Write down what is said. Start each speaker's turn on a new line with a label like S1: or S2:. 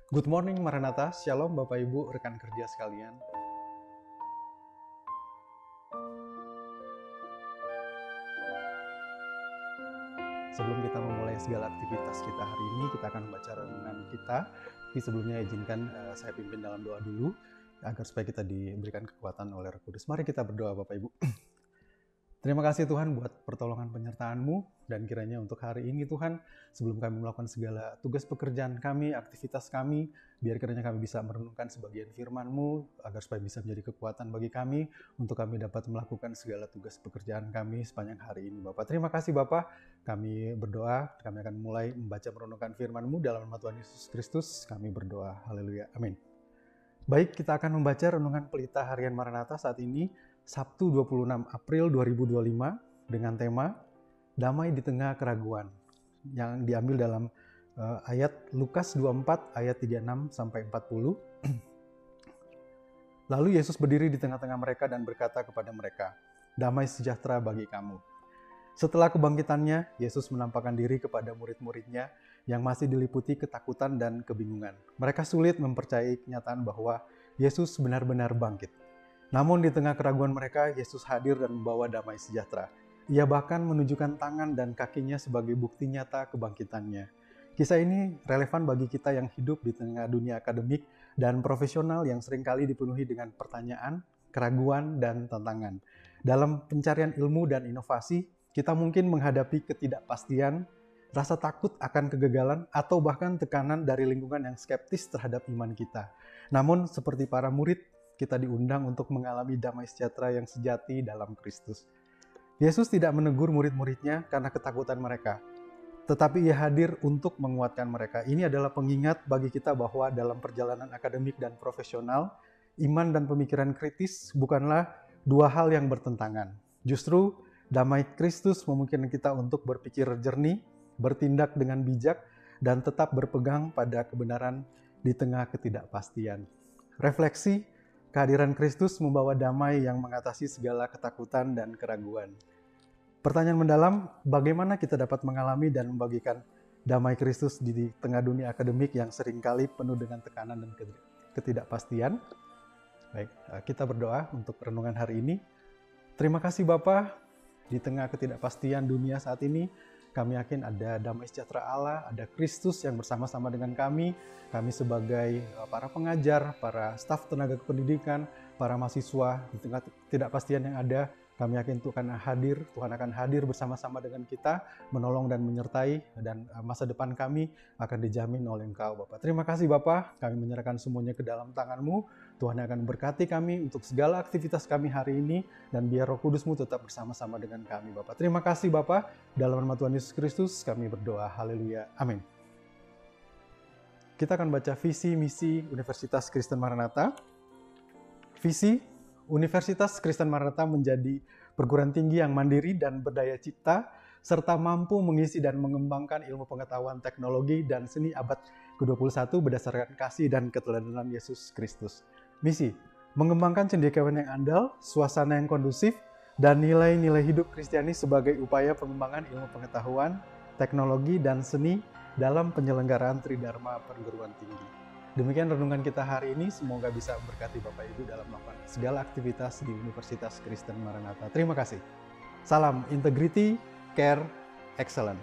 S1: Good morning Maranatha, Shalom Bapak Ibu, rekan kerja sekalian. Sebelum kita memulai segala aktivitas kita hari ini, kita akan membaca renungan kita. Tapi sebelumnya izinkan saya pimpin dalam doa dulu, agar supaya kita diberikan kekuatan oleh Roh Kudus. Mari kita berdoa Bapak Ibu. Terima kasih Tuhan buat pertolongan penyertaan-Mu, dan kiranya untuk hari ini Tuhan, sebelum kami melakukan segala tugas pekerjaan kami, aktivitas kami, biar kiranya kami bisa merenungkan sebagian firman-Mu, agar supaya bisa menjadi kekuatan bagi kami, untuk kami dapat melakukan segala tugas pekerjaan kami sepanjang hari ini Bapak. Terima kasih Bapak, kami berdoa, kami akan mulai membaca merenungkan firman-Mu dalam nama Tuhan Yesus Kristus, kami berdoa, haleluya, amin. Baik, kita akan membaca renungan pelita harian Maranatha saat ini, Sabtu 26 April 2025 dengan tema Damai di Tengah Keraguan yang diambil dalam ayat Lukas 24 ayat 36 sampai 40. Lalu Yesus berdiri di tengah-tengah mereka dan berkata kepada mereka, "Damai sejahtera bagi kamu." Setelah kebangkitannya, Yesus menampakkan diri kepada murid-muridnya yang masih diliputi ketakutan dan kebingungan. Mereka sulit mempercayai kenyataan bahwa Yesus benar-benar bangkit. Namun di tengah keraguan mereka, Yesus hadir dan membawa damai sejahtera. Ia bahkan menunjukkan tangan dan kakinya sebagai bukti nyata kebangkitannya. Kisah ini relevan bagi kita yang hidup di tengah dunia akademik dan profesional yang seringkali dipenuhi dengan pertanyaan, keraguan, dan tantangan. Dalam pencarian ilmu dan inovasi, kita mungkin menghadapi ketidakpastian, rasa takut akan kegagalan, atau bahkan tekanan dari lingkungan yang skeptis terhadap iman kita. Namun, seperti para murid, kita diundang untuk mengalami damai sejahtera yang sejati dalam Kristus. Yesus tidak menegur murid-muridnya karena ketakutan mereka, tetapi Ia hadir untuk menguatkan mereka. Ini adalah pengingat bagi kita bahwa dalam perjalanan akademik dan profesional, iman dan pemikiran kritis bukanlah dua hal yang bertentangan. Justru, damai Kristus memungkinkan kita untuk berpikir jernih, bertindak dengan bijak, dan tetap berpegang pada kebenaran di tengah ketidakpastian. Refleksi, kehadiran Kristus membawa damai yang mengatasi segala ketakutan dan keraguan. Pertanyaan mendalam, bagaimana kita dapat mengalami dan membagikan damai Kristus di tengah dunia akademik yang seringkali penuh dengan tekanan dan ketidakpastian? Baik, kita berdoa untuk renungan hari ini. Terima kasih Bapa, di tengah ketidakpastian dunia saat ini, kami yakin ada damai sejahtera Allah, ada Kristus yang bersama-sama dengan kami sebagai para pengajar, para staf tenaga kependidikan, para mahasiswa di tengah ketidakpastian yang ada. Kami yakin Tuhan akan hadir bersama-sama dengan kita, menolong dan menyertai, dan masa depan kami akan dijamin oleh Engkau, Bapak. Terima kasih, Bapak. Kami menyerahkan semuanya ke dalam tangan-Mu. Tuhan akan berkati kami untuk segala aktivitas kami hari ini, dan biar Roh Kudus-Mu tetap bersama-sama dengan kami, Bapak. Terima kasih, Bapak. Dalam nama Tuhan Yesus Kristus, kami berdoa. Haleluya. Amin. Kita akan baca visi misi Universitas Kristen Maranatha. Visi Universitas Kristen Maranatha menjadi perguruan tinggi yang mandiri dan berdaya cipta, serta mampu mengisi dan mengembangkan ilmu pengetahuan teknologi dan seni abad ke-21 berdasarkan kasih dan keteladanan Yesus Kristus. Misi, mengembangkan cendekiawan yang andal, suasana yang kondusif, dan nilai-nilai hidup Kristiani sebagai upaya pengembangan ilmu pengetahuan, teknologi, dan seni dalam penyelenggaraan Tridharma Perguruan Tinggi. Demikian renungan kita hari ini, semoga bisa memberkati Bapak Ibu dalam melakukan segala aktivitas di Universitas Kristen Maranatha. Terima kasih. Salam integrity, care, excellence.